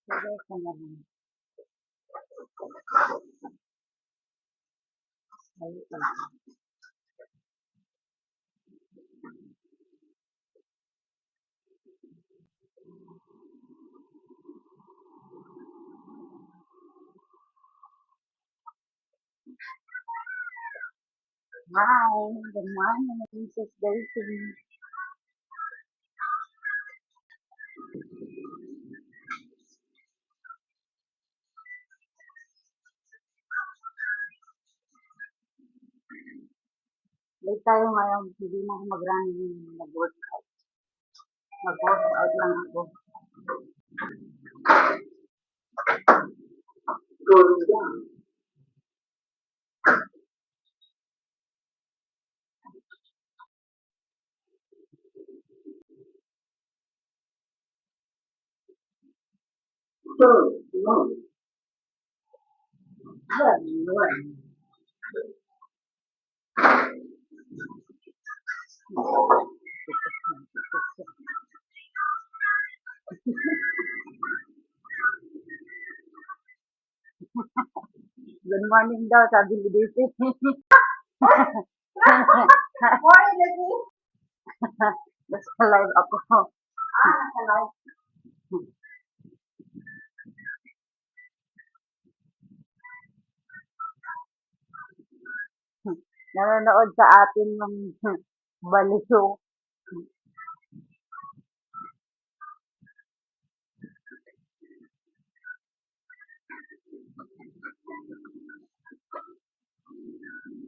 Lagay ko na lang. Ayun. Hi, good morning, Princess Daisy. Late tayo ngayon, hindi na ako mag-running, mag-workout. Mag-workout lang ako. Going down. So, no. Good morning daw, sabi ni Daisy. Morning, Daisy. Nasa live ako. Nasa live. Nanonood sa atin ng baliw.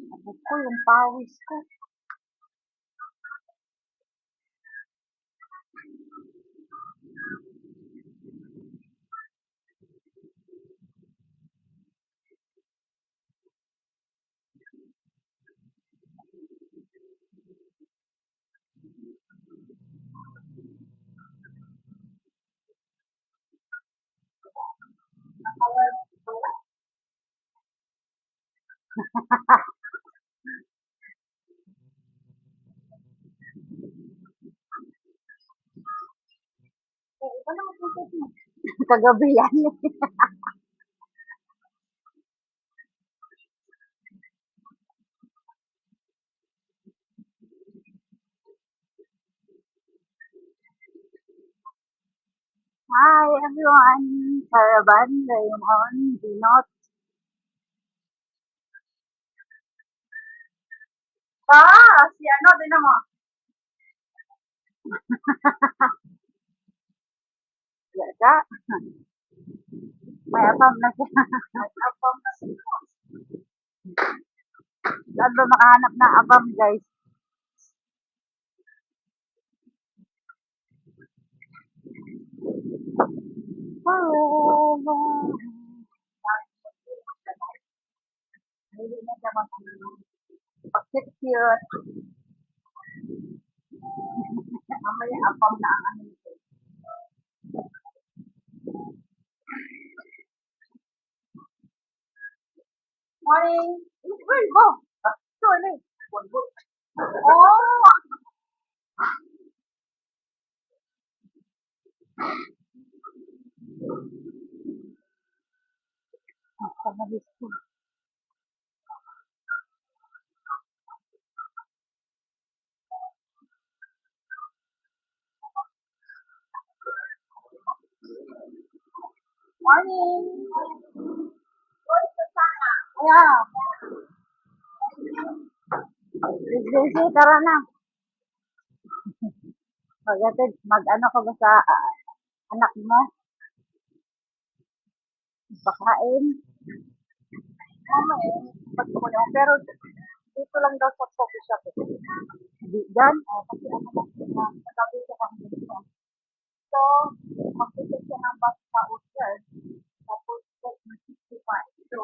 Ako ko, yung pawis ko. Kagabi yan. Hi everyone! Caravan, Raymond, Dinot. Si ano, din mo. Yaga. May apam na siya. May apam na siya. Saan ba makahanap ng apam, guys? Hindi na siya mag-secure. Mamaya apam na ang ano nito. Morning! Where you go? Sorry. Oh! Nakamalis ko. Morning! Yeah. Busy, tara na. Mag-ano ka ba sa anak mo? Pakain? Mamaya, pagkukulong. Pero dito lang daw sa coffee shop. Di dyan? Kasi ano na, nagabi siya kami dito. So, mag-ticket siya ng bus sa Uther. Tapos, 65. So,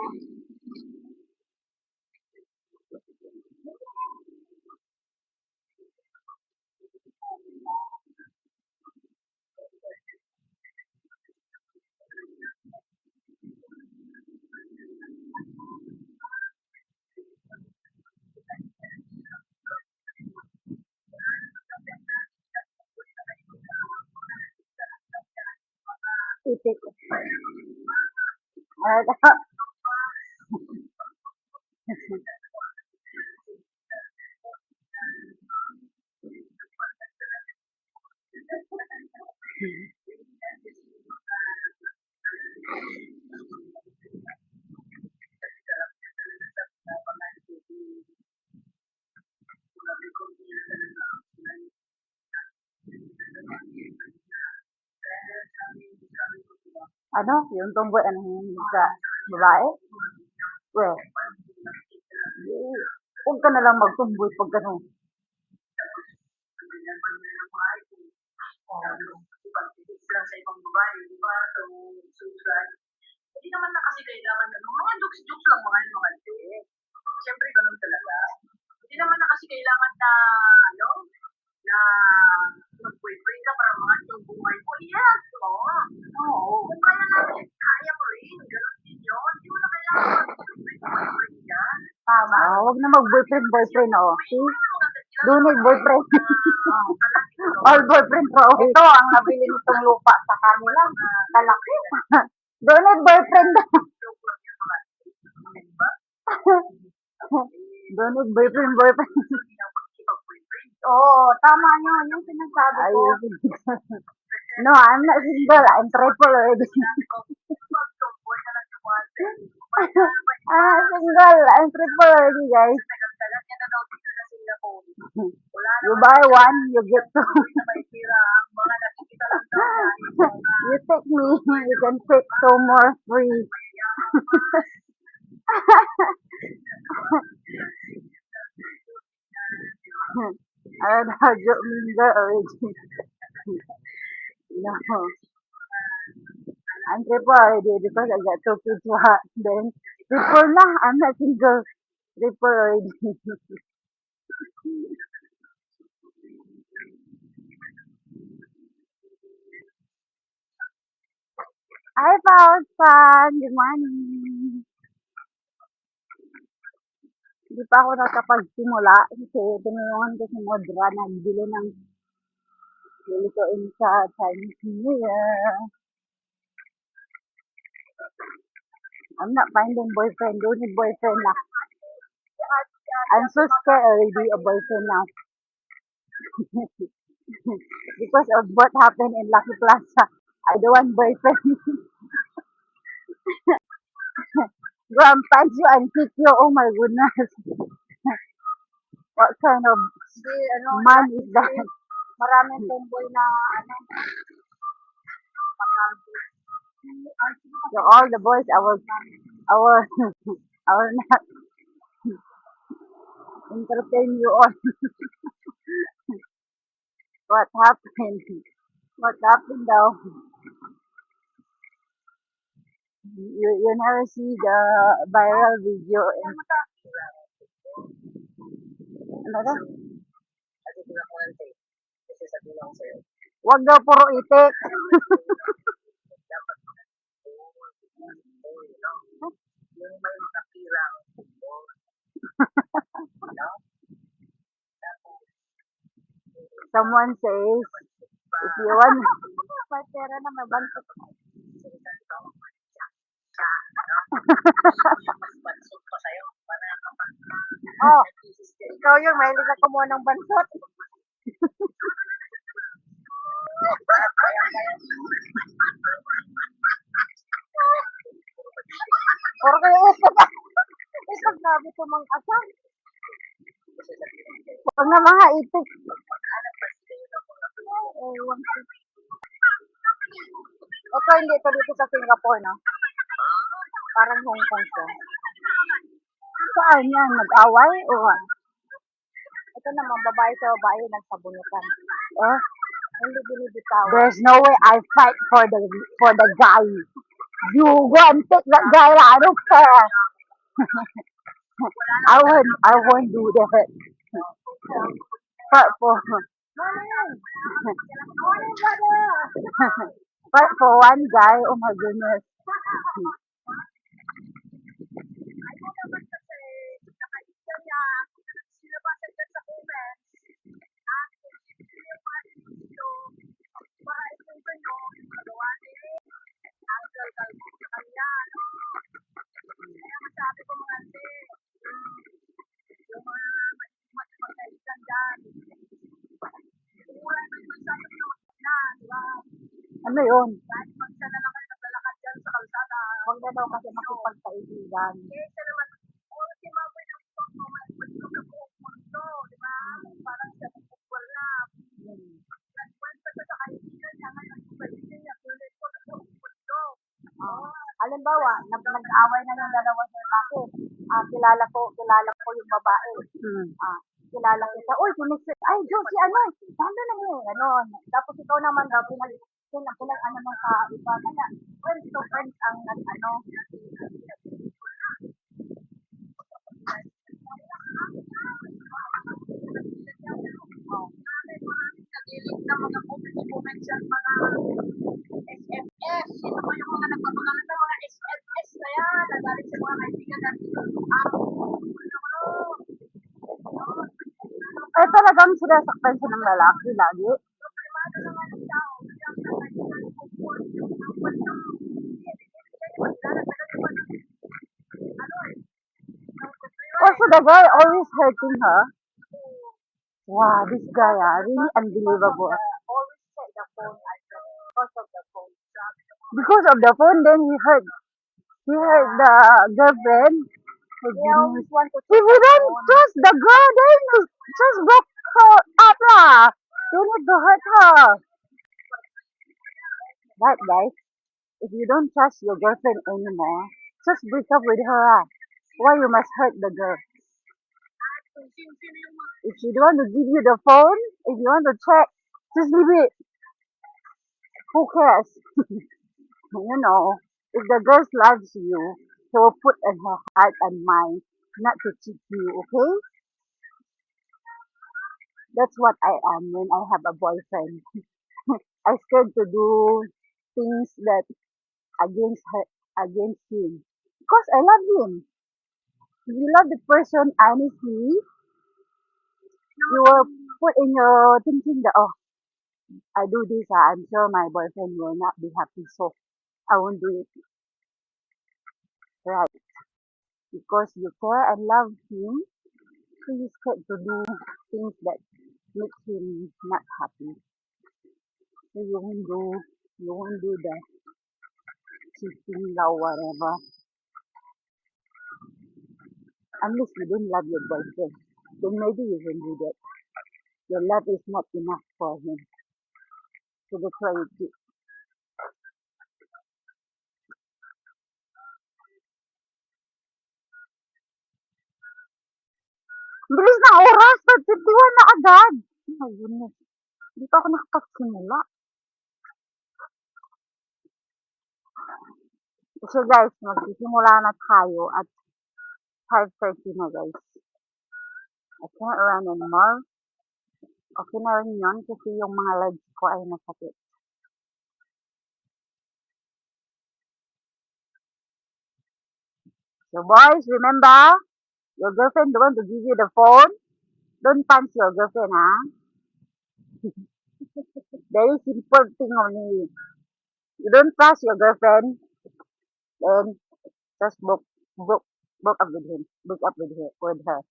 Itik. Ano? Yung tomboy, ano yung sa babae? Well, huwag ka na lang magtumboy pag gano'n. Lang sa ibang babae, di ba? So, suicide. Hindi naman na kasi kailangan ganun. Mga jokes-jokes lang mga ante. Siyempre, ganun talaga. Hindi naman na kasi kailangan na, ano, na mag-boyfriend ka para mga yung buhay mo. Yes, oo. Kung kaya natin, kaya mo rin. Ganun din yun. Hindi mo na kailangan mag-boyfriend ka. Tama. Huwag na mag-boyfriend, oh. See? Dunay boyfriend. All boyfriend raw. Ito, ang nabili nitong lupa sa kanila. Kalaki. Dunay boyfriend. Dunay boyfriend. Oo, tama yun. Yung sinasabi ko. No, I'm not single. I'm triple already. Single. I'm triple already, guys. You buy one, you get two. You take me, you can take two more free. I don't know, joke mingle already. No. I'm triple already because I got two kids. Then, triple na. I'm not single. Triple already. Hi, Pausan. Good morning. Hindi pa ako nakapagsimula kasi tinulungan ko si Modra na bili ng lulutuin sa Chinese New Year. I'm not finding boyfriend. Don't need boyfriend na. I'm so scared already of boyfriend now. Because of what happened in Lucky Plaza. I don't want boyfriend. Go and punch you and kick you. Oh my goodness. What kind of man is that? Maraming tomboy na so all the boys I was I will not entertain you all. What happened? What happened though? You never see the viral video in ano daw? Wag daw puro itik. Yung may nakirang Someone says, if you want, may pera na may bantot. Oh, ikaw yung mahilig na kumuha ng bansot. Puro kayo usap. Isang sabi ko mang asal. Huwag na mga itik. Ewan ko. Ito hindi ito dito sa Singapore, no? Parang Hong Kong siya. Saan yan? Nag-away? O ito naman, babae sa babae nagsabunutan. Oh? Hindi binibitawan. There's no way I fight for the guy. You go and take that guy. I don't care. I won't do that. Fight for fight for one guy. Oh my goodness. Ano yun? Kahit mag-isa na lang kayo naglalakad dyan sa kalsada. Huwag na daw kasi makipagkaibigan. Kesa naman, si mama yung pagmamaligpag sa buong mundo, di ba? Parang siya ng football na. Nagkwenta siya sa kaibigan niya, ngayon yung kaibigan niya, tuloy ko na buong mundo. Halimbawa, nag-away na yung dalawa sa bakit? Kilala ko yung babae. Kilala kita. Uy, ay, Josie, ano? Paano na yun? Ganon. Tapos ikaw naman daw, ano mo sa iba. Kaya, friends to friends ang ano. Nagilig na mga comments yan, mga SMS. Sino ba yung mga nagpapakalat ng mga SMS na yan? Nagaling sa mga kaibigan natin. Eh, talagang sinasaktan siya ng lalaki lagi. Also, the guy always hurting her. Wow, this guy, really unbelievable. Always check the phone because of the phone. Because of the phone, then he hurt the girlfriend. He always want to He wouldn't trust the girl, then he just broke her up lah. You need to hurt her. Right, guys? If you don't trust your girlfriend anymore, just break up with her. Why you must hurt the girl? If she don't want to give you the phone, if you want to check, just leave it. Who cares? You know, if the girl loves you, she will put in her heart and mind not to cheat you, okay? That's what I am when I have a boyfriend. I scared to do things that against against him. Because I love him. If you love the person honestly, you will put in your thinking that, oh, I do this, I'm sure my boyfriend will not be happy, so I won't do it. Right. Because you care and love him, so you scared to do things that make him not happy. So you won't do the cheating or whatever. Unless you don't love your boyfriend, then maybe you can do that. Your love is not enough for him. So that's why you cheat. Bilis na oras! 51 na agad! Oh my goodness. Hindi pa ako nakapagsimula. So guys, magsisimula na tayo at 5:30 na guys. I can't run anymore. Okay na rin yun kasi yung mga legs ko ay nasakit. So boys, remember, your girlfriend don't want to give you the phone. Don't punch your girlfriend, ha? Very simple thing only. You don't trust your girlfriend, then just broke up with him. Break up with her.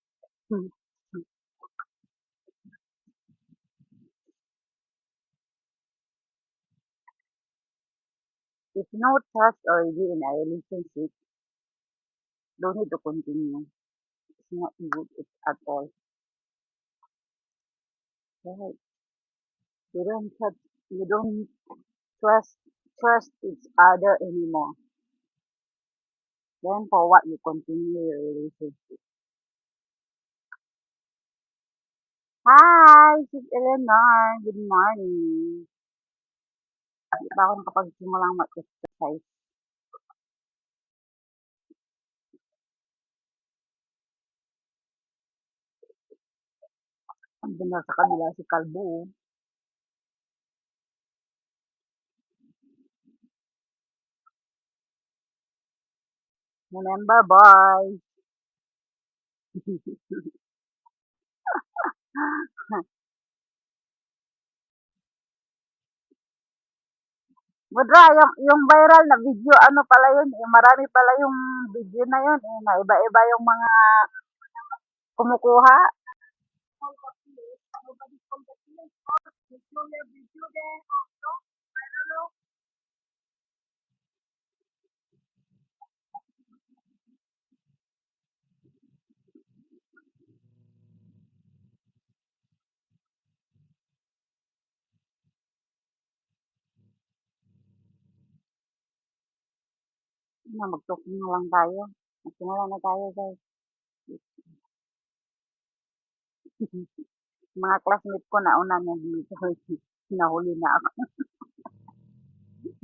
If no trust already in a relationship, don't need to continue. It's not good at all. Right? You don't trust each other anymore. Then for what you continue your relationship? Hi, Sis Eleanor. Good morning. Hindi pa ako nakapagsimulang mag-exercise. Andun na sa kabila si Kalbo. Remember, boys. Mudra, yung viral na video, ano pala yun? Marami pala yung video na yun. Na iba-iba yung mga kumukuha. Na mag-talking na lang tayo. Magsimula na tayo, guys. Mga classmate ko nauna na dito. Nahuli na ako.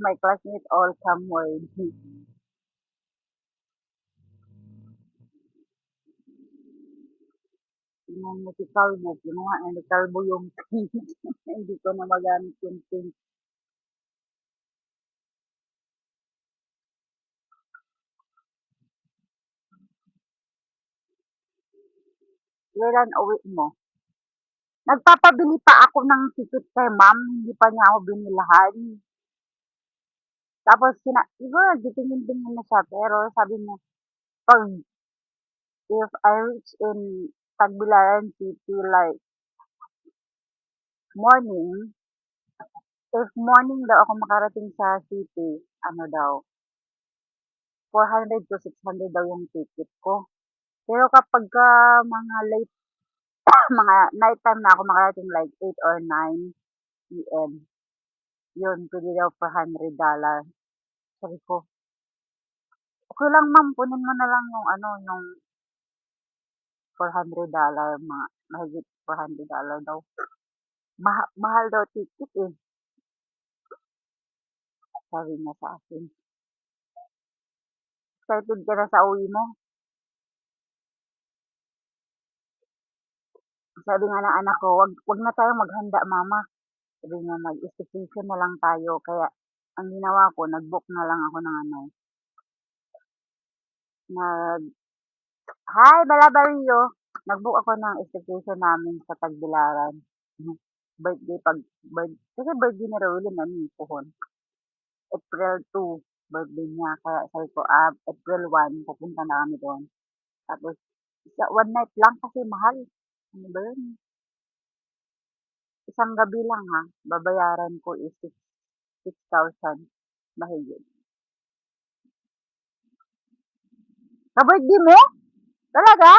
My classmate all somewhere. Tingnan mo si Calvo. Kinuha na ni Calvo yung pink. Hindi ko na magamit yung pink. Kailan uwi mo? Nagpapabili pa ako ng ticket kay ma'am. Hindi pa niya ako binilahan. Tapos, siguro, gitingin-tingin na siya. Pero sabi niya, pag if I reach in Tagbilaran City like morning, if morning daw ako makarating sa city, ano daw, 400 to 600 daw yung ticket ko. Pero kapag ka mga late, mga nighttime na ako makarating like 8 or 9 p.m., yun, pwede daw $400. Sabi ko, okay lang ma'am, kunin mo na lang yung ano, yung $400, mga mahigit $400 daw. Mahal daw ticket eh, sabi niya sa akin. Excited ka na sa uwi mo? Sabi nga ng anak ko, wag na tayo maghanda mama. Sabi niya, mag-staycation na lang tayo. Kaya, ang ginawa ko, nag-book na lang ako ng ano, nag, hi Bella Barrio! Nag-book ako ng staycation namin sa Tagbilaran. Birthday, kasi birthday ni Rowlyn, ano, puhon. April 2, birthday niya. Kaya sabi ko, April 1, pupunta na kami doon. Tapos, one night lang kasi mahal. Ano ba yun? Isang gabi lang ha, babayaran ko is 6,000 mahigit. Ka-birthday mo? Talaga?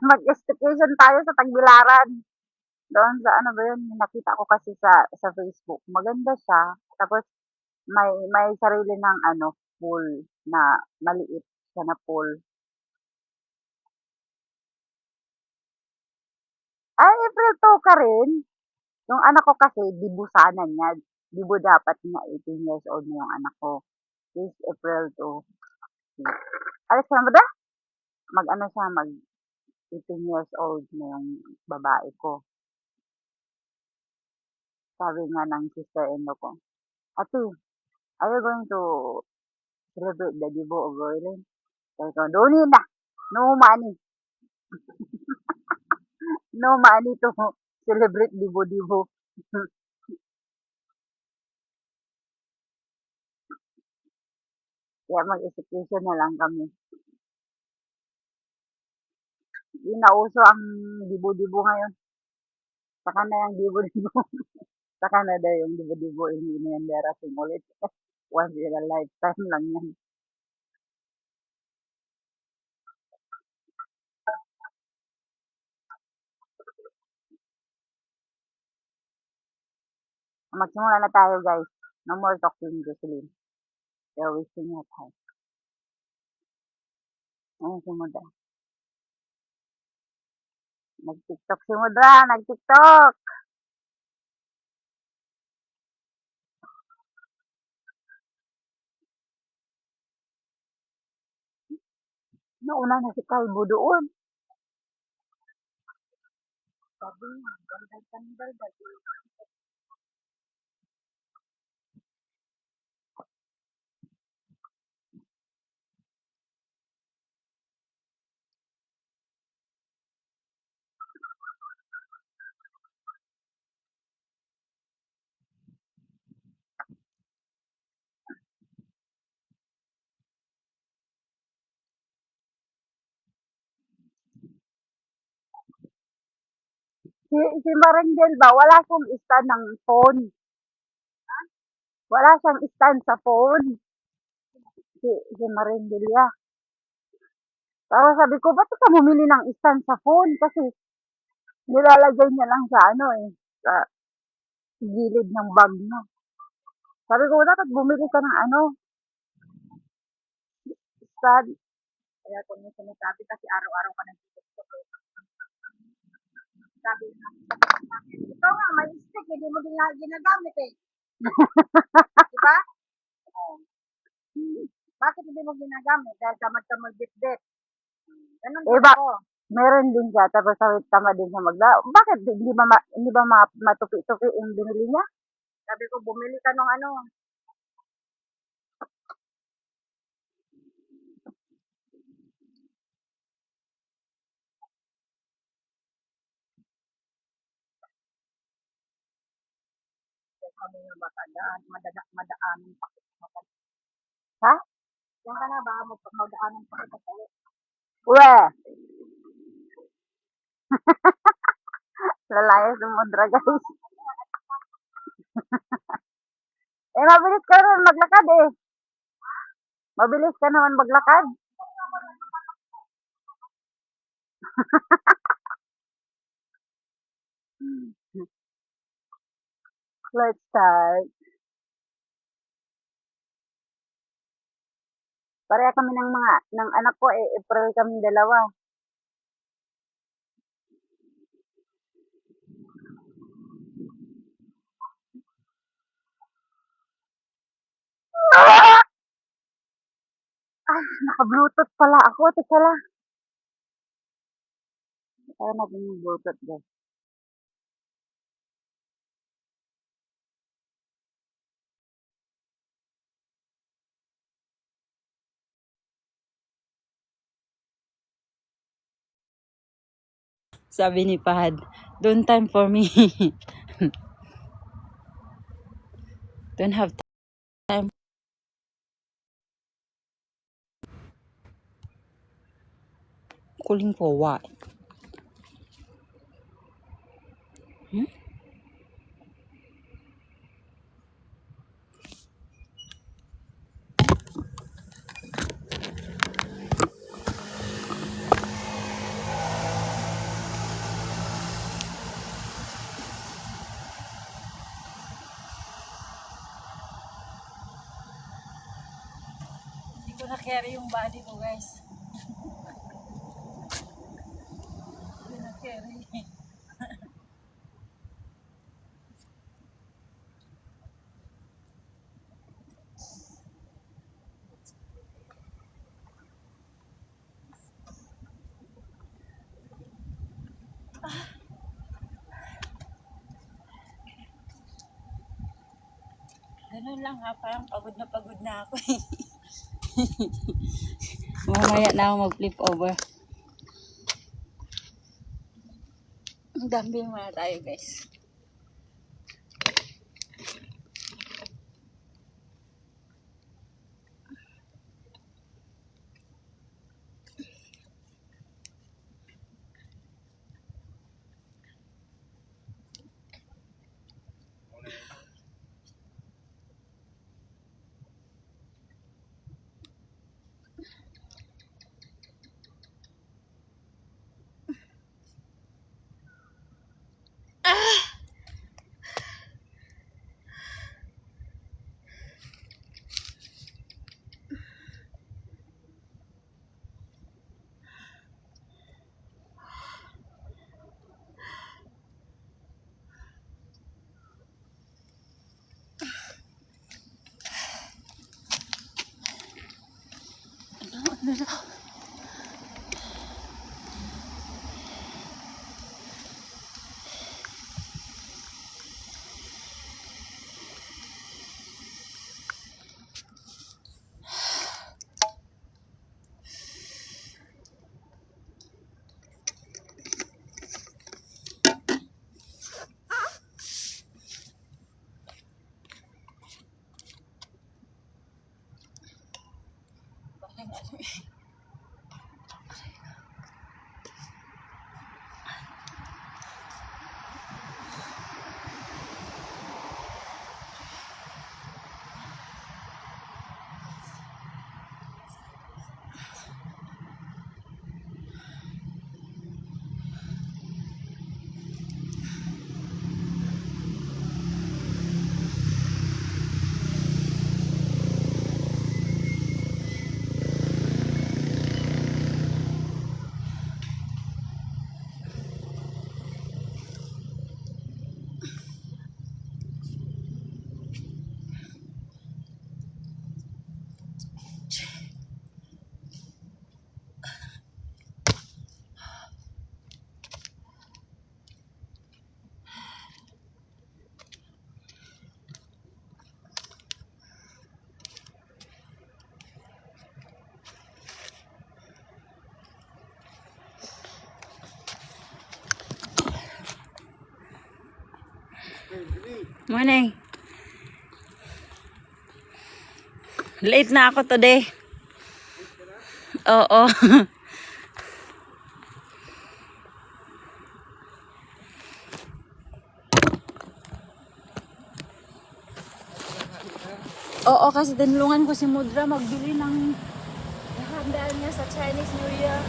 Mag-staycation tayo sa Tagbilaran. Doon sa ano ba yun, nakita ko kasi sa Facebook. Maganda siya. Tapos may sarili ng ano, pool na maliit siya na pool. Ay, April 2 ka rin. Yung anak ko kasi, dibu sana niya. Dibu dapat niya 18 years old na yung anak ko. Is April 2. Alis ka na ba da? Mag-ano siya, mag 18 years old na yung babae ko. Sabi nga ng sister-in-law ko, Ate, are you going to celebrate the Dibo of Royland? Sabi ko, no need na. No money. No money to celebrate Dibo-Dibo. Kaya mag-execution na lang kami. Yung nauso ang Dibo-Dibo ngayon. Saka na yung Dibo-Dibo. Sa Canada yung Dibo-Dibo, hindi na yan darating ulit. Once in a lifetime lang yan. Magsimula na tayo guys. No more talking, Jocelyn. You're wasting your time. Ayun si Mudra. Nag-TikTok si Mudra. Nag-TikTok. Nauna na si Calvo doon. Sabi niya, gandal-gandal. Si Marangel ba, wala siyang stand ng phone. Wala siyang stand sa phone. Si Marangel ya. Pero sabi ko, ba't ka bumili ng stand sa phone? Kasi nilalagay niya lang sa ano eh, sa gilid ng bag niya. Sabi ko, dapat bumili ka ng ano, sad. Kaya kung may sinasabi kasi araw-araw ka nag-tiktok. Sabi nga, ikaw nga, may stick, hindi mo din nga ginagamit eh. Diba? Oh. Bakit hindi mo ginagamit? Dahil tamad-tamad bit-bit. Ganun din Iba, ako. meron din siya, tapos tamad din siya Bakit hindi ba matupi-tupi yung binili niya? Sabi ko, bumili ka ng ano. Kami nga makadaan, madaanan pa kita. Ha? Yan ka na ba, madaanan pa kita sa Uwe! Lalaya sumudra, guys. Mabilis ka naman maglakad eh. Mabilis ka naman maglakad. Let's start. Pareha kami ng anak ko eh. April kami dalawa. Ay, naka-bluetooth pala ako. Teka lang. Kaya natin yung bluetooth, guys. Sabi ni Pahad, don't time for me. Don't have time. Calling for what? Hmm? Hindi ko na-carry yung body ko, guys. Hindi na-carry. Ganun lang ha, parang pagod na ako eh. Mamaya na ako mag-flip over. Dambing muna tayo, guys. Morning. Late na ako today. Oo. Oo, kasi tinulungan ko si Mudra magbili ng handaan niya sa Chinese New Year.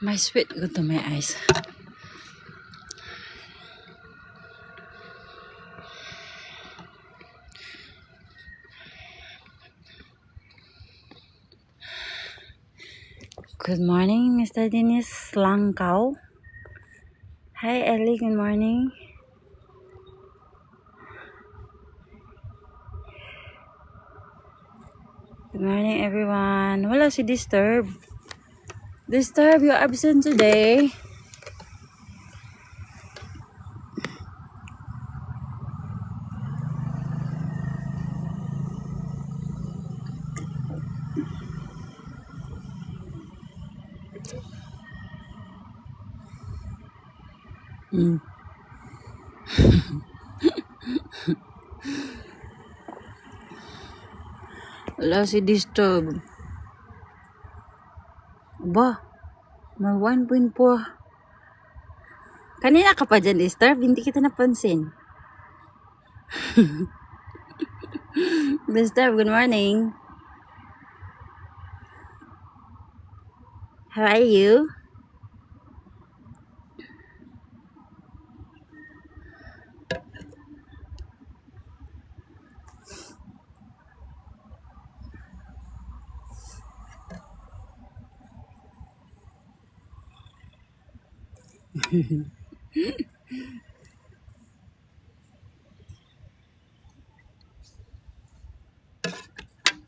My sweat go to my eyes. Good morning, Mr. Dennis Langkau. Hi, Ellie. Good morning. Good morning, everyone. Wala si Disturb. Disturb, you're absent today. Wala si Disturb. Ba, may 1.4. Kanina ka pa dyan, Disturb. Hindi kita napansin. Disturb, good morning. How are you?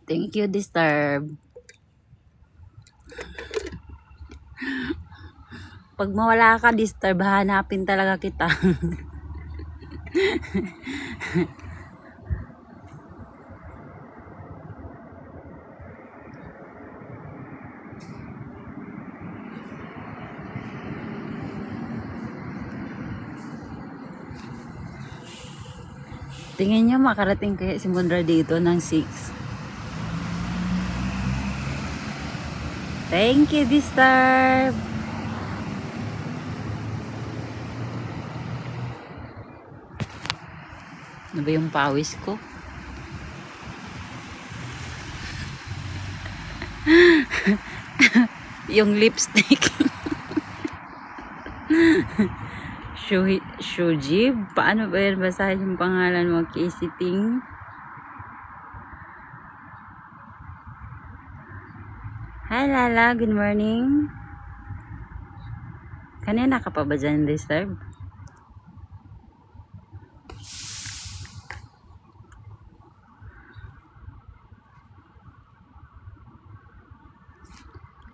Thank you, Disturb. Pag mawala ka, Disturb, hanapin talaga kita. Tingin nyo makarating kaya si Mundra dito ng 6. Thank you, Disturb. Ano ba yung pawis ko? Yung lipstick. Shujib? Paano ba yan basahin yung pangalan mo? Casey Ting? Hi Lala, good morning. Kanina ka pa ba dyan, Disturb?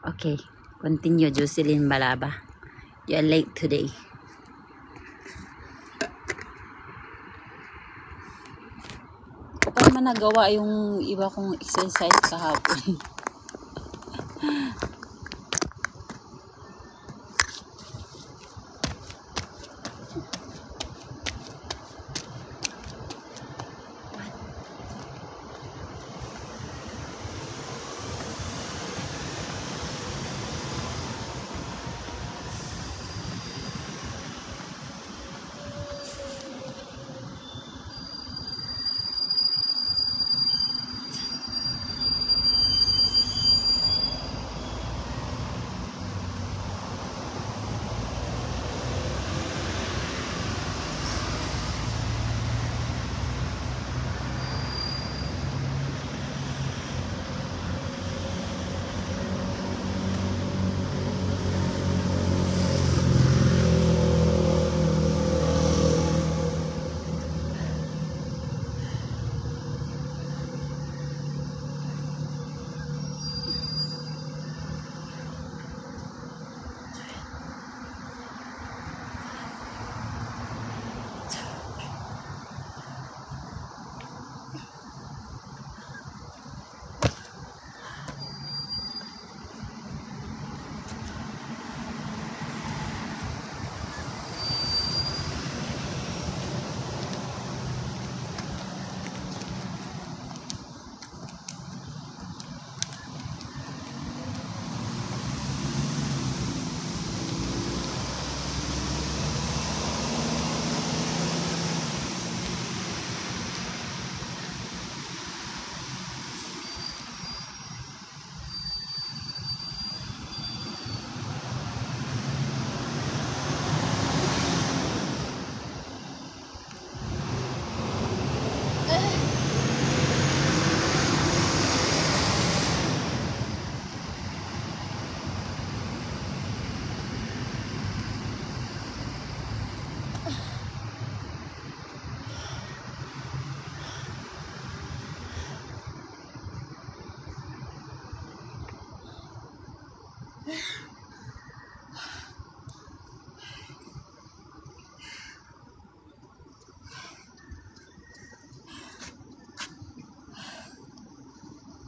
Okay, continue, Jocelyn Balaba. You're late today. Paano man nagawa yung iba kong exercise kahapon?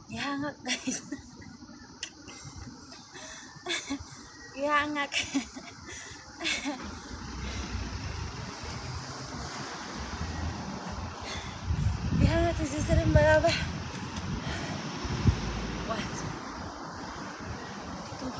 Ihangak guys. Ihangak. Ihangak si Sister Balaba. What? Two.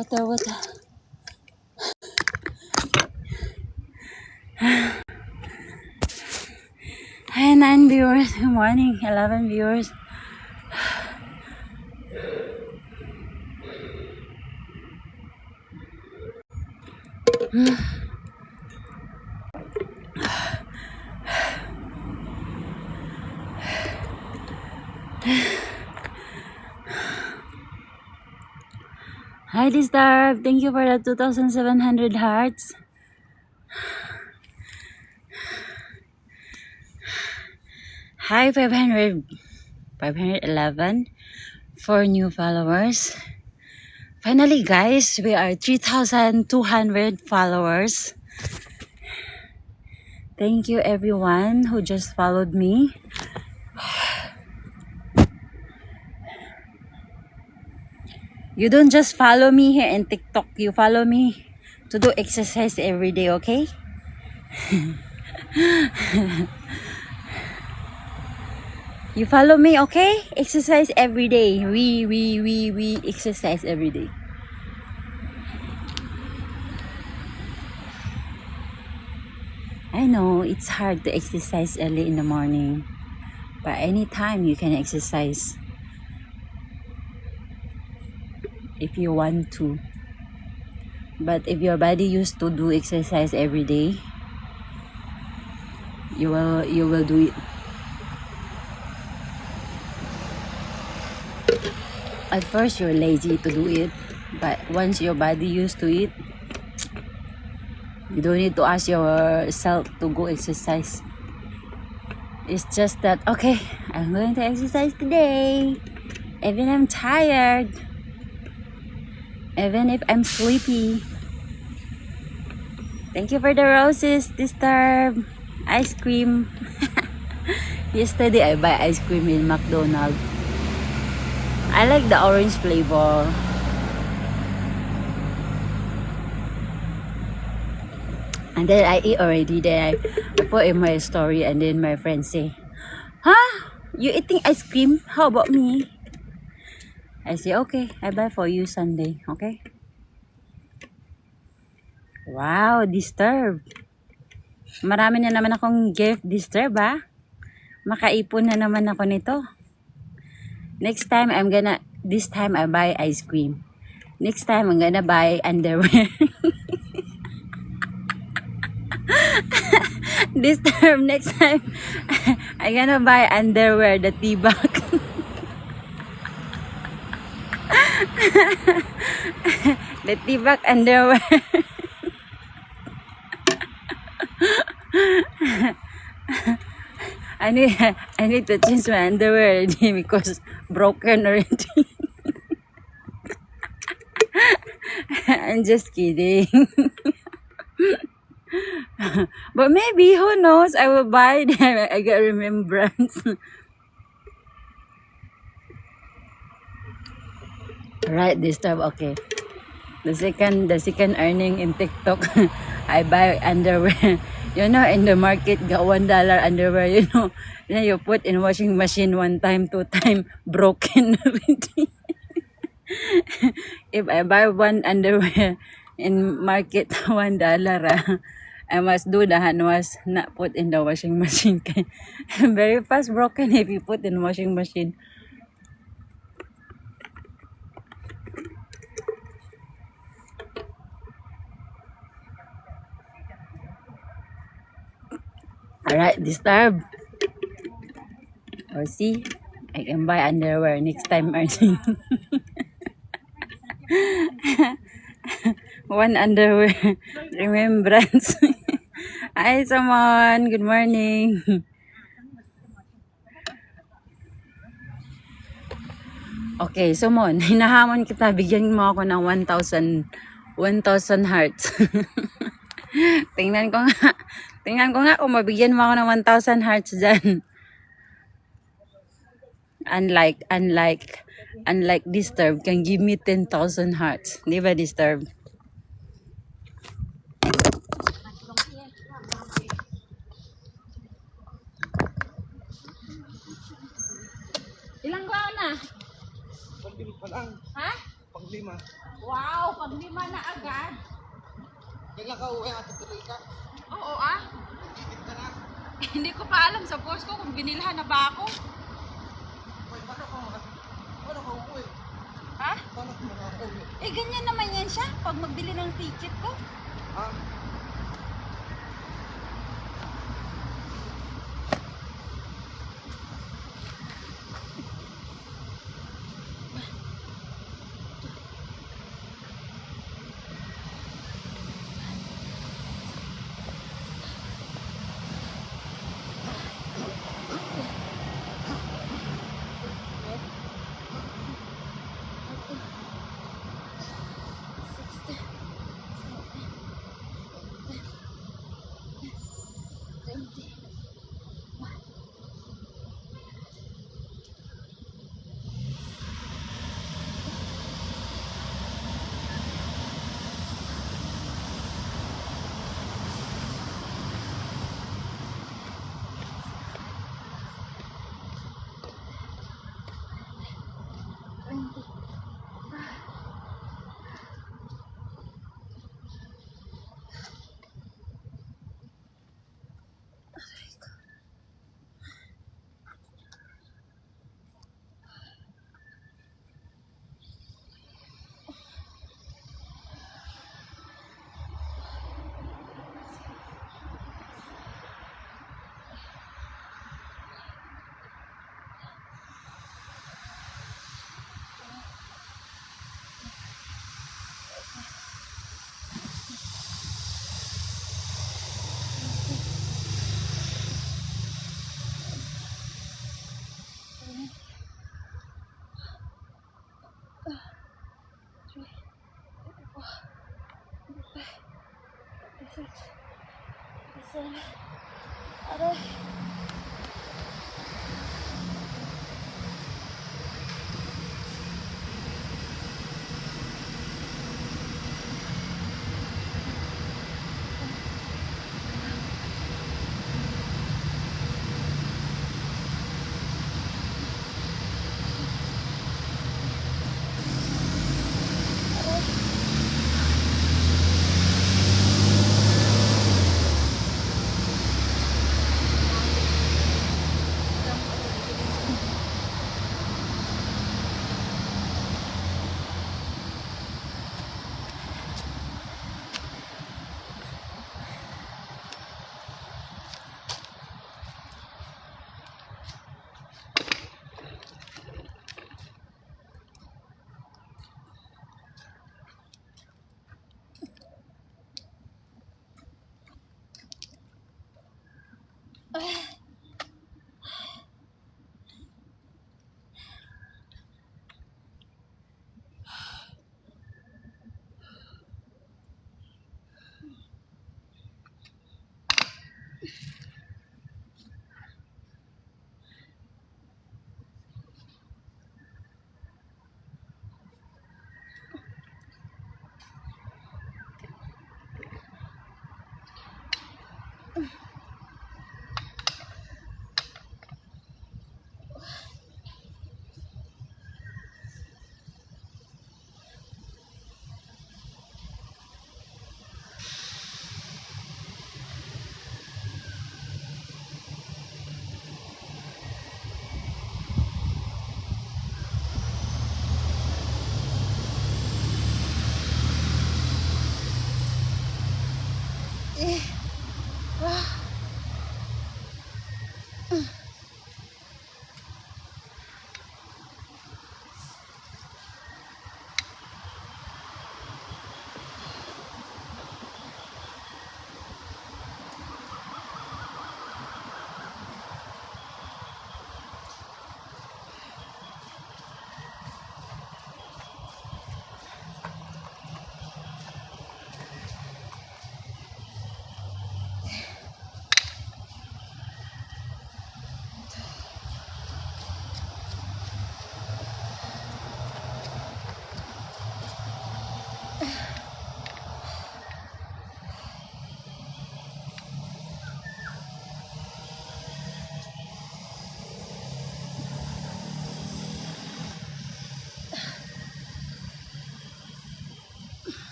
Water, water. Hi, 9 viewers. Good morning. 11 viewers. Hi, Disturb. Thank you for the 2,700 hearts. Hi, 511 for new followers. Finally, guys, we are 3,200 followers. Thank you, everyone who just followed me. You don't just follow me here in TikTok. You follow me to do exercise every day, okay? You follow me, okay? Exercise every day. We exercise every day. I know it's hard to exercise early in the morning, but anytime you can exercise if you want to. But if your body used to do exercise every day, you will do it. At first you're lazy to do it, but once your body used to it, you don't need to ask yourself to go exercise. It's just that, okay, I'm going to exercise today. Even I'm tired. Even if I'm sleepy. Thank you for the roses, Disturb. Ice cream. Yesterday I buy ice cream in McDonald's. I like the orange flavor. And then I eat already. Then I put in my story, and then my friends say, "Huh? You eating ice cream? How about me?" I say, "Okay, I buy for you Sunday, okay?" Wow, Disturb. Marami na naman akong gift, Disturb, ha? Makaipon na naman ako nito. Next time, this time I buy ice cream. Next time, I'm gonna buy underwear. This time, next time, I'm gonna buy underwear, the T-back. The T-back underwear. I need to change my underwear already because broken already. I'm just kidding. But maybe, who knows, I will buy them. I got remembrance. Right, Disturb, okay. The second earning in TikTok, I buy underwear. You know, in the market, got $1 underwear, you know. Then you put in washing machine 1 time, 2 time, broken already. If I buy one underwear in market $1, I must do the hand wash, not put in the washing machine. Very fast broken if you put in washing machine. Alright, Disturb. Or see, I can buy underwear next time earning. One underwear remembrance. Hi, someone. Good morning. Okay, Sumon, hinahamon kita, bigyan mo ako ng 1,000 hearts. Tingnan ko nga kung mabigyan mo ako ng 1,000 hearts dyan. Unlike Disturb can give me 10,000 hearts. Di ba, Disturb? Ilang kuha na? Pang-limit pa lang. Ha? Pang-limit. lima. Wow, pag 5 na agad. Kailan ka uwi at tuloy ka? Oo ah. Nagtitip ka na. Hindi ko pa alam sa boss ko kung binilhan na ba ako. Uy, paano ka uuwi? Ha? Paano ka makakauwi? Eh, ganyan naman yan siya pag magbili ng ticket ko. Ha?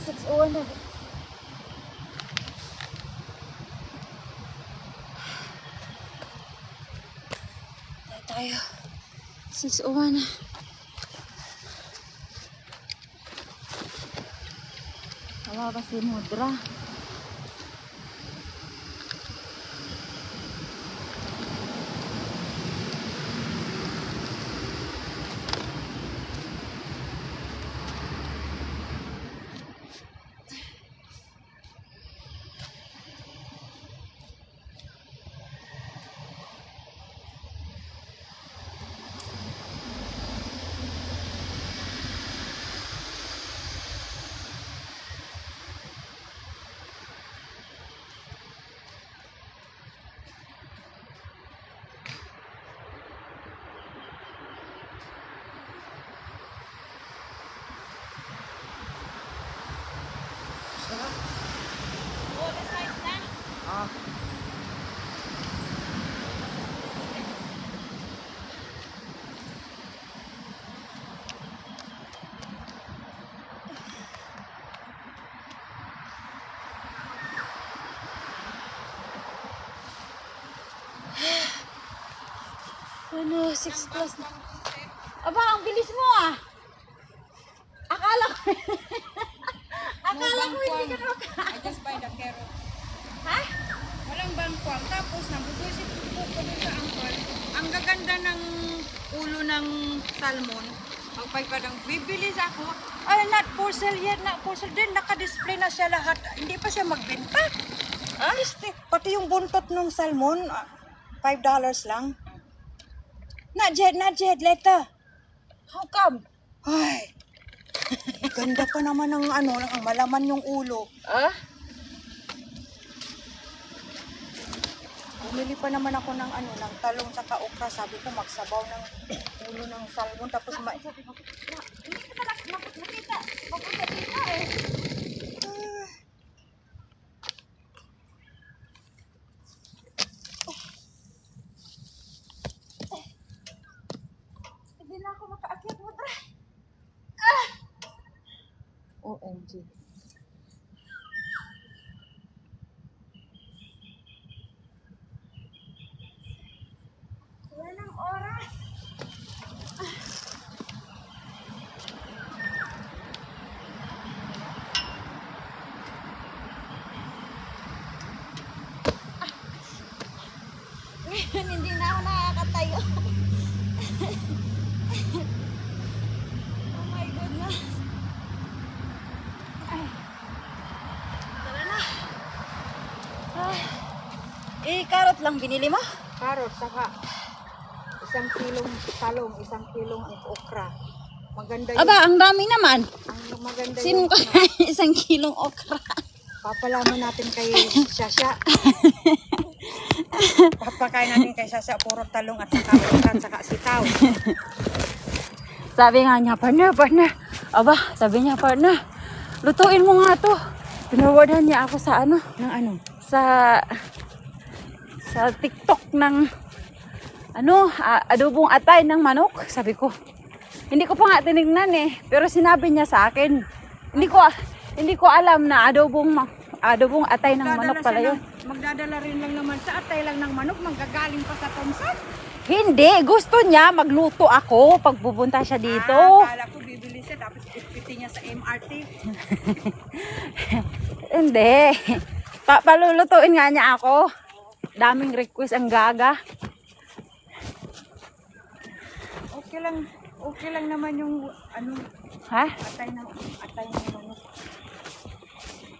6:01 na. Tayo. 6:01 na. Wala ba si Mudra? Ano, 6 plus na. Aba, ang bilis mo ah. Akala ko. Akala ko hindi ka naman. I just buy the carrot. Ha? Walang bangkwang. Tapos, nabubusit ko po doon sa angkol. Ang gaganda ng ulo ng salmon. Magpaypadang bibilis ako. Ay, not for sale yet, not for sale. Then, naka-display na siya lahat. Hindi pa siya magbenta. Pati yung buntot ng salmon, $5 lang. Not yet, later. How come? Ay, ganda pa naman ng ano, ang malaman yung ulo. Ah? Bumili pa naman ako ng ano, ng talong sa okra. Sabi ko magsabaw ng ulo ng salmon tapos Hindi ka makita. Mapunta dito eh. Hindi na ako makaakyat mo, Dre. OMG. Wala ng oras. Ngayon, hindi na ako nakakatayo. Oh my goodness. Ay. Tara na. Ay. karot lang binili mo? Karot, saka 1 kilong talong, 1 kilong okra. Maganda yun. Aba, ang dami naman. Ang maganda Sinong yun. kakain 1 kilong okra? Papalaman natin kay Shasha. Papakain natin kay Sasha, puro talong at saka okra at saka sitaw. Sabi nga niya, partner. Aba, sabi niya, partner, lutuin mo nga to. Pinawardan niya ako sa ano? Ng ano? Sa TikTok ng adobong atay ng manok. Sabi ko, hindi ko pa nga tinignan eh. Pero sinabi niya sa akin, hindi ko alam na adobong atay ng manok pala yun. Magdadala rin lang naman sa atay lang ng manok, manggagaling pa sa Thompson. Hindi, gusto niya magluto ako pag pupunta siya dito. Kala ko bibili siya, tapos ispiti niya sa MRT. Hindi. Palulutuin nga niya ako. Daming request ang gaga. Okay lang naman yung ano, Ha? atay ng manok.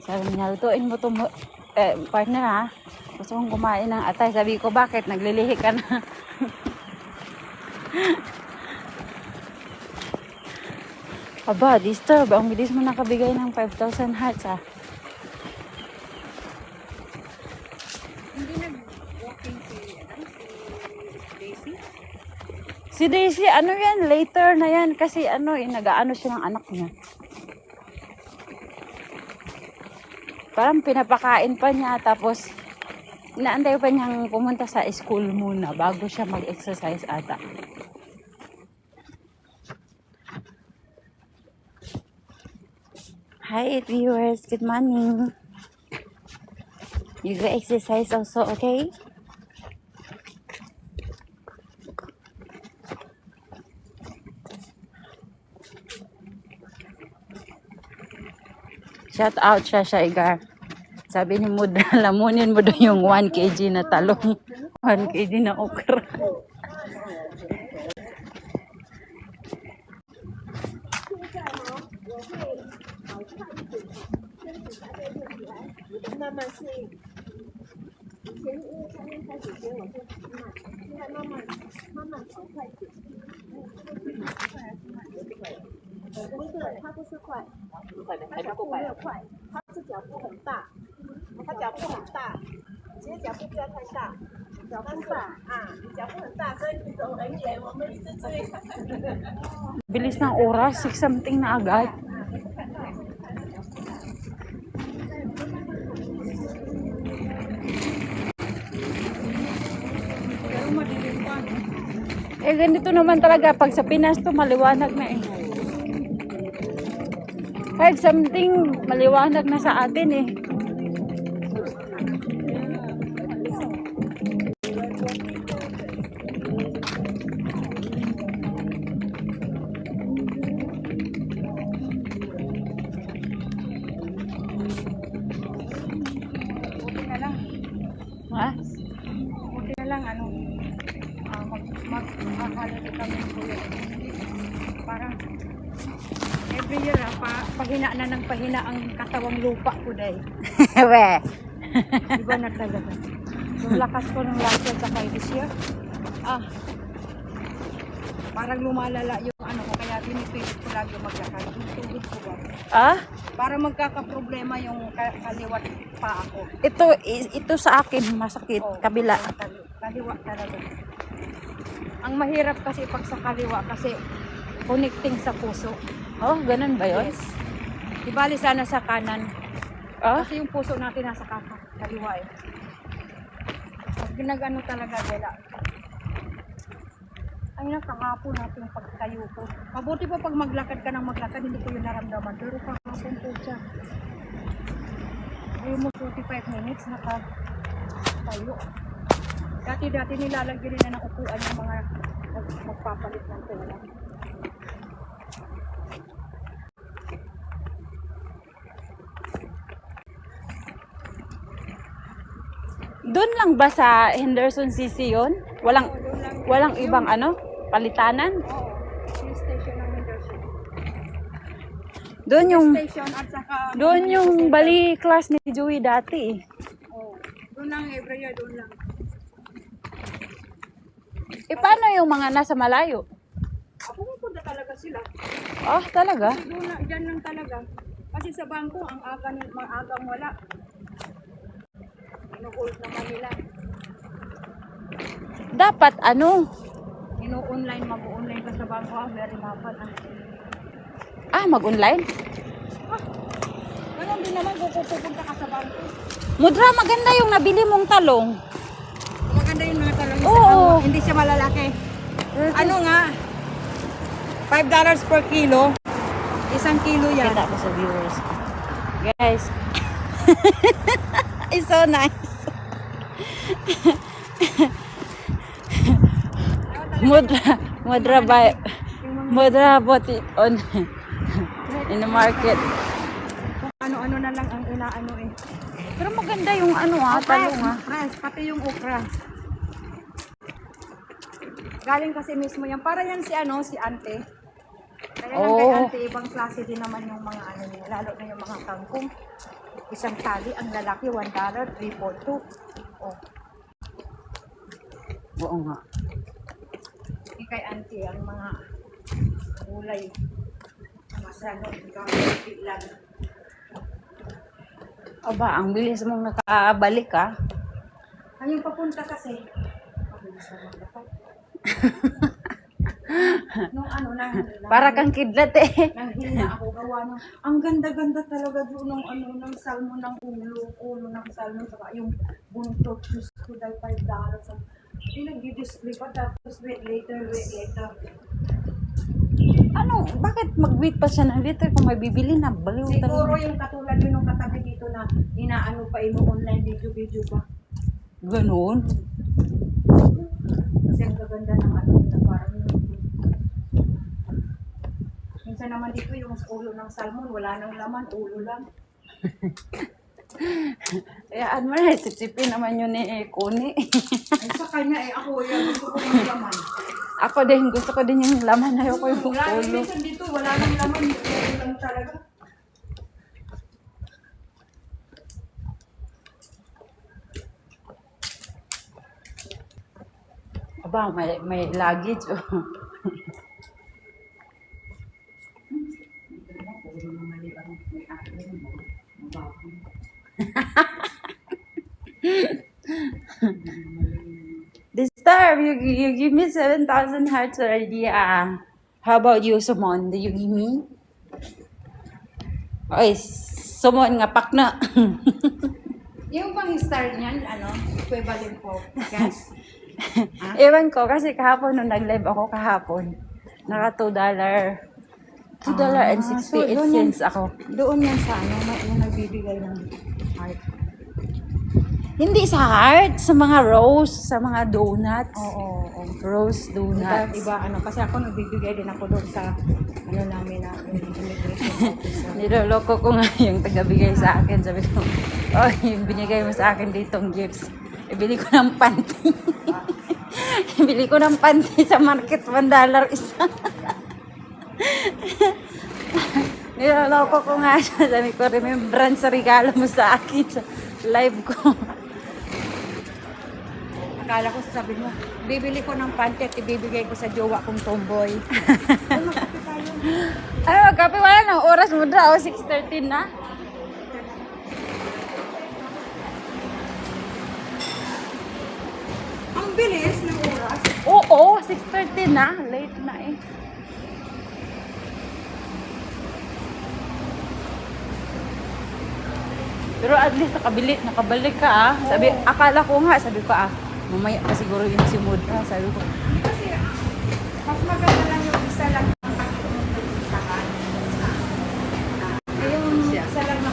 Sabi niya, lutuin mo itong partner ha. Gusto kong kumain ng atay. Sabi ko, bakit? Naglilihi ka na. Aba, disturb. Ang bilis mo nakabigay ng 5,000 hearts ha. Hindi nag-walking si Daisy. Si Daisy, ano yan? Later na yan. Kasi ano, nag-aano siya ng anak niya. Parang pinapakain pa niya. Tapos, inaantay pa niyang pumunta sa school muna bago siya mag-exercise ata. Hi viewers, good morning. You go exercise also, okay? Shout out siya, Igar. Sabi ni Mudra, lamunin mo daw yung 1 kg na talong. 1 kg na okra. Bilis ng oras, 6 something na agad. Pero madilim pa. Eh, ganito naman talaga. Pag sa Pinas to, maliwanag na eh. 5 something, maliwanag na sa atin eh. Buti na lang. Ha? Buti na lang, ano, mag-holiday kami ng kuya. Parang, every year, pahina na ng pahina ang katawang lupa ko dahil. We. Iba na talaga. Yung lakas ko ng last year sa this year, parang lumalala yung ano ko, kaya pinipilit ko lagi maglakad. Yung tubig ko ba? Ah? Para magkakaproblema yung kaliwat pa ako. Ito sa akin, masakit. Oo, Kabila. Kaliwa talaga. Ang mahirap kasi pag sa kaliwa kasi connecting sa puso. Oh, ganun ba yun? Yes. Di bali sana sa kanan. Ah? Kasi yung puso natin nasa kaliwa eh. Pag ginagano talaga dela. Ay nakahapon natin pagtayo ko. Mabuti pa pag maglakad ka ng maglakad, hindi ko yun naramdaman. Pero kahapon po siya. Ayaw mo 45 minutes nakatayo. Dati nilalagyan nila ng upuan yung mga magpapalit ng pera. Doon lang ba sa Henderson CC yun? Walang ibang ano? Palitanan? Oo. Yung station ng Henderson. Doon yung Station at saka... doon yung bali class ni Joey dati. Oo. Doon lang, every year doon lang. Eh paano yung mga nasa malayo? Pumunta talaga sila. Ah, talaga? Kasi doon lang, dyan lang talaga. Kasi sa bangko, ang agang wala. Ino-hold naman nila. Dapat ano? Ino-online, mag-online ka sa bangko. Very mahal. Mag-online? Ganun din naman kung pupunta ka sa bangko. Mudra, maganda yung nabili mong talong. Maganda yung mga talong. Oo. Hindi siya malalaki. Ano nga? $5 per kilo. 1 kilo yan. Kita ko sa viewers. Guys. It's so nice. Mudra bought it on in the market. Ano-ano na lang ang inaano eh. Pero maganda yung ano talong Fresh, pati yung okra. Galing kasi mismo yan. Para yan si si ante. ibang klase din naman yung mga ano nila, lalo na yung mga kangkong. Isang tali, ang lalaki, $1, 342. Oh, Oo nga. kay auntie, ang mga gulay. Masarap, gamit lang. Aba, ang bilis mong nakabalik ah. Ayun papunta kasi. Mabilis na magdapat. Nung ano, Para kang kidlat eh. nang hina ako gawa ng, ang ganda-ganda talaga doon ng ano, ng salmon ng ulo ng salmon, saka yung buntot, Diyos ko, dahil $5. Yung nag-display pa, tapos wait later. Ano, bakit mag-wait pa siya ng liter kung may bibili na? Baliw Siguro talaga. yung katulad yun ng katabi dito na inaano pa ino online video pa. Ganun. Kasi ang gaganda ng ano na parang minsan naman dito yung ulo ng salmon, wala nang laman, ulo lang. Kaya mo na, sipsipin naman yun ni Kuni. Ay sa kanya ako yan, gusto ko ng laman. Ako din, gusto ko din yung laman. Ayoko yung Wala, ulo. minsan dito, wala nang laman, ulo lang talaga. Aba, may luggage. Oh. Disturb, you give me 7,000 hearts already. How about you, Sumon? Do you give me? Oy, Sumon nga pakna. Yung pang star niyan, ano, equivalent po, gas. Ewan ko, kasi kahapon nung nag-live ako kahapon, naka $2.68 so doon yan. ako. Doon yan sa ano, may nagbibigay ng heart. Hindi sa heart, sa mga rose, sa mga donuts. Oo. Rose donuts. Iba, ano, kasi ako nagbibigay din ako doon sa, ano namin na, immigration officer. Niloloko ko nga yung tagabigay sa akin. Sabi ko, oh, yung binigay mo sa akin ditong gifts. Ibili ko ng panty. Ibili ko ng panty sa market, $1 isa. Niloloko ko nga siya. Sabi ko, remembrance sa regalo mo sa akin sa live ko. Akala ko sabi mo, bibili ko ng panty at ibibigay ko sa jowa kong tomboy. Ano, magkape wala ng oras mo daw, 6:13 na. Ang bilis ng oras. Oo, 6:13 na. Late na eh. Pero at least nakabalik ka ah. Sabi, akala ko nga, sabi ko mamaya pa siguro yung si Mood. Sabi ko, Kasi mas maganda lang yung isa lang ang pagpupuntahan. Yung isa lang na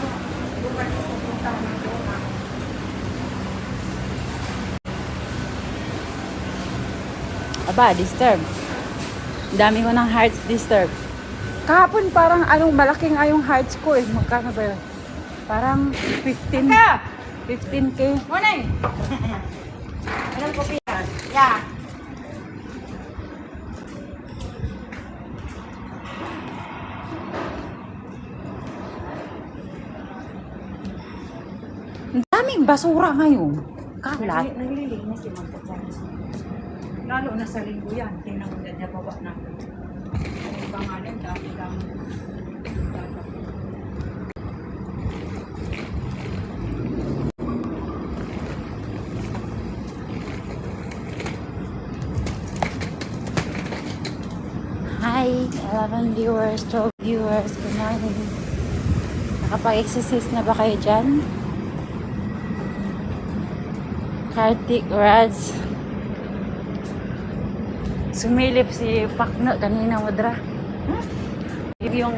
lugar ko pupuntahan ng doon. aba, disturb. Dami ko ng hearts disturb. Kahapon parang malaking yung hearts ko eh. Magkano ba yun? Parang 15K. Morning! Anong kopi yan? Yeah. Ang daming basura ngayon. Kalat. Naglilinis si Magpapayos. Lalo na sa linggo yan. Tingnan mo dyan, baba na. Ang pangalan, dami-dami. Hi, 11 viewers, 12 viewers. Good morning. Nakapag-exercise na ba kayo dyan? Kartik, Raz. Sumilip si Pakno kanina, Mudra. Yung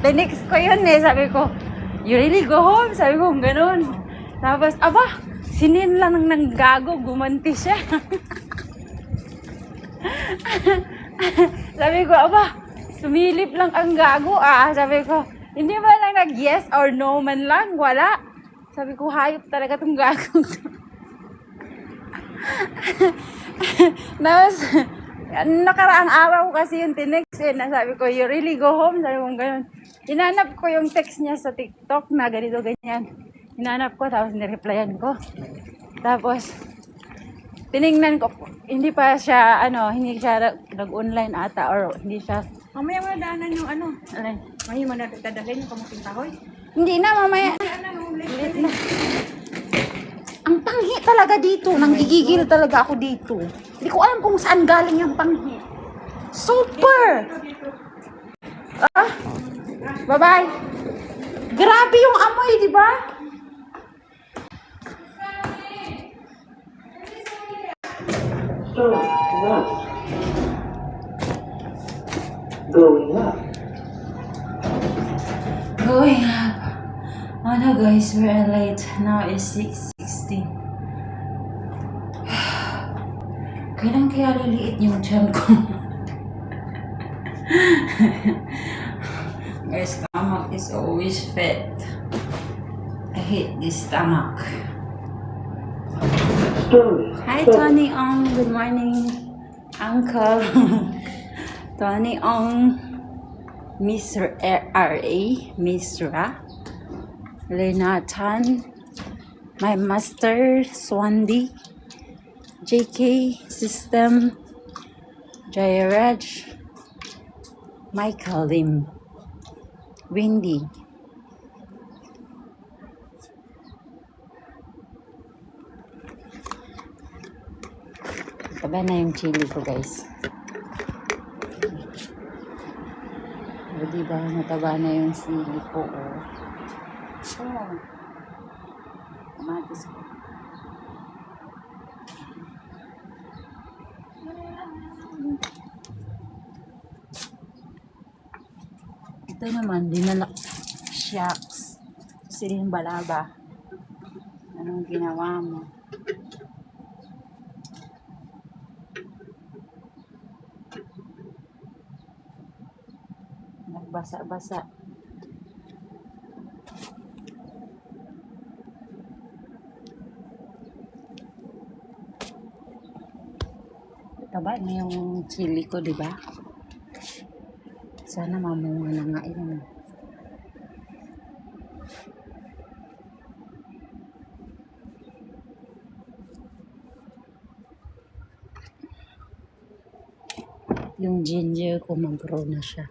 Tinext ko yun eh. Sabi ko, you really go home? Sabi ko, ganun. Tapos, aba, sinin lang ng gago, gumanti siya. Sabi ko, aba, sumilip lang ang gago ah. Sabi ko, hindi ba lang nag-yes or no man lang? Wala. Sabi ko, hayop talaga tong gago. Tapos, nakaraang araw kasi yung tinext eh. Nasabi ko, you really go home? Sabi ko ganun. Hinanap ko yung text niya sa TikTok na ganito, ganyan. Hinanap ko, tapos nireplyan ko. Tapos, tiningnan ko, hindi pa siya, hindi siya nag-online ata or hindi siya, Mamaya mo na daanan yung ano. alin. Mamaya mo na dadalhin yung kamuting kahoy. Hindi na, mamaya. Ano, Ulit na. Ang panghi talaga dito. Nanggigigil talaga ako dito. Hindi ko alam kung saan galing yung panghi. Super! Ah? Bye-bye. Grabe yung amoy, di ba? Going up. Oh no guys, we're late. Now is 6:60. Kailan kaya liliit yung tiyan ko? My stomach is always fat. I hate this stomach. Hi Tony Ong, good morning Uncle. Tony Ong, Miss R.A., Miss Ra, Lena Tan, my master Swandi, JK System, Jayaraj, Michael Lim, Windy. Taba na yung chili ko guys. O diba, mataba na yung sili ko. Oh. Kamatis ko. Ito naman, dinala. Shucks. Siling balaba. Anong ginawa mo? Nagbasa-basa. Taba na yung chili ko, di ba? Sana mamunga na nga yun. Yung ginger ko mag-grow na siya.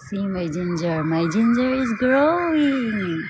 See my ginger. My ginger is growing.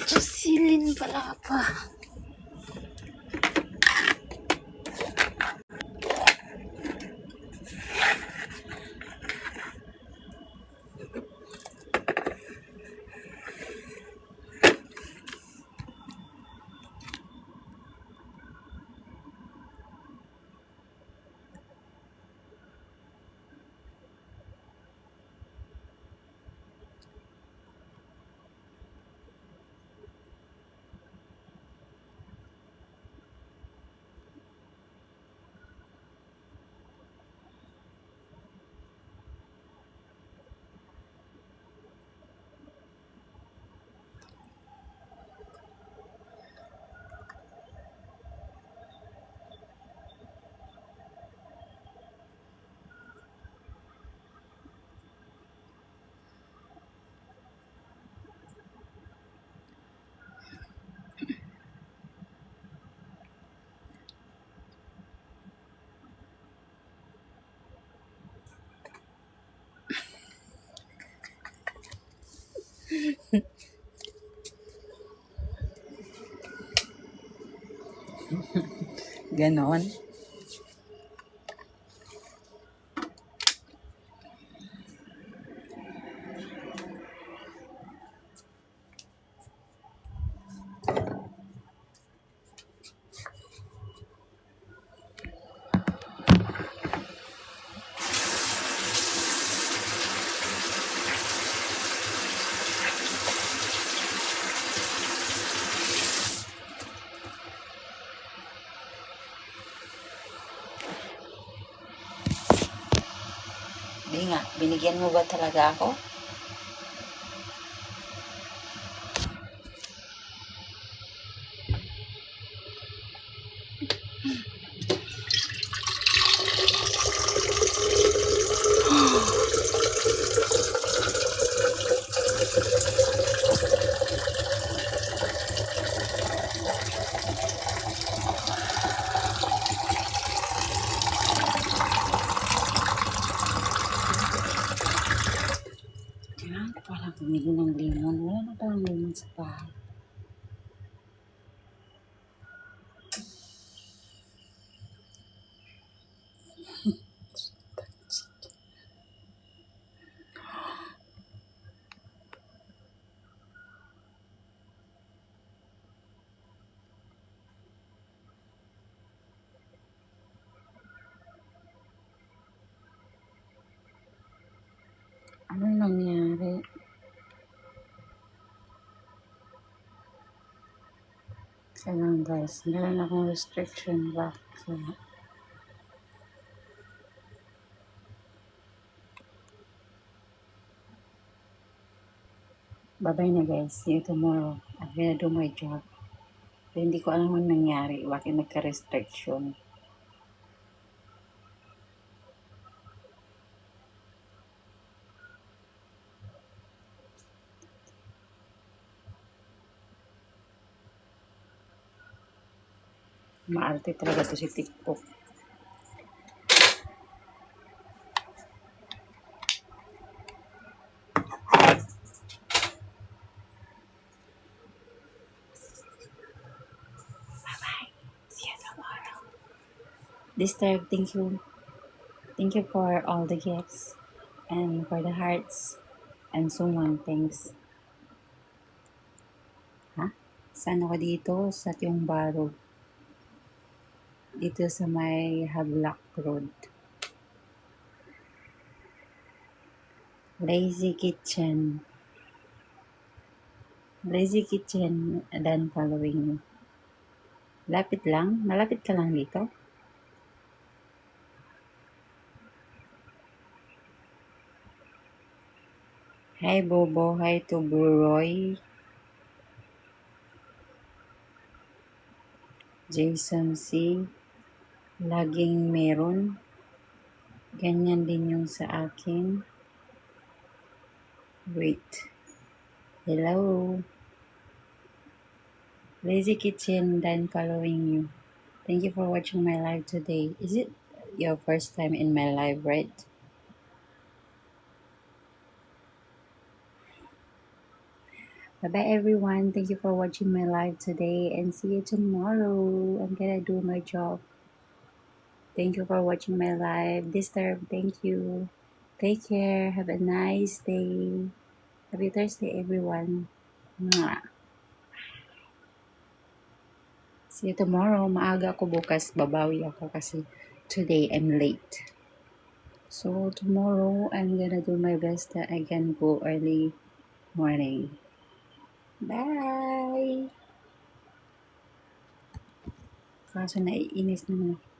Jocelyn pala pa. Ganon. Di nga, binigyan mo ba talaga ako? Kailangan ko pala bumili ng lemon. Wala na palang lemon sa bahay. Ano nangyari? Kailangan guys, meron akong restriction back. Kaya bye-bye na guys. See you tomorrow. I'm gonna do my job. Pero hindi ko alam ang nangyari. Bakit nagka-restriction. Maarte talaga to si TikTok. Bye-bye. See you tomorrow. This time, thank you. Thank you for all the gifts and for the hearts and so on. Thanks. Saan ako dito? Sa Tiong-Baro. Dito sa may Hablak Road. Lazy Kitchen. Lazy Kitchen, then following you. Lapit lang? Malapit ka lang dito? Hi Bobo, hi to Buroy. Jason C. Laging meron. Ganyan din yung sa akin. Wait. Hello. Lazy Kitchen, then following you. Thank you for watching my live today. Is it your first time in my live, right? Bye-bye everyone. Thank you for watching my live today and see you tomorrow. I'm gonna do my job. Thank you for watching my live. Disturb, thank you. Take care. Have a nice day. Happy Thursday, everyone. Mwah. See you tomorrow. Maaga ako bukas. Babawi ako kasi today I'm late. So tomorrow, I'm gonna do my best that I can go early morning. Bye! Kaso naiinis naman ako.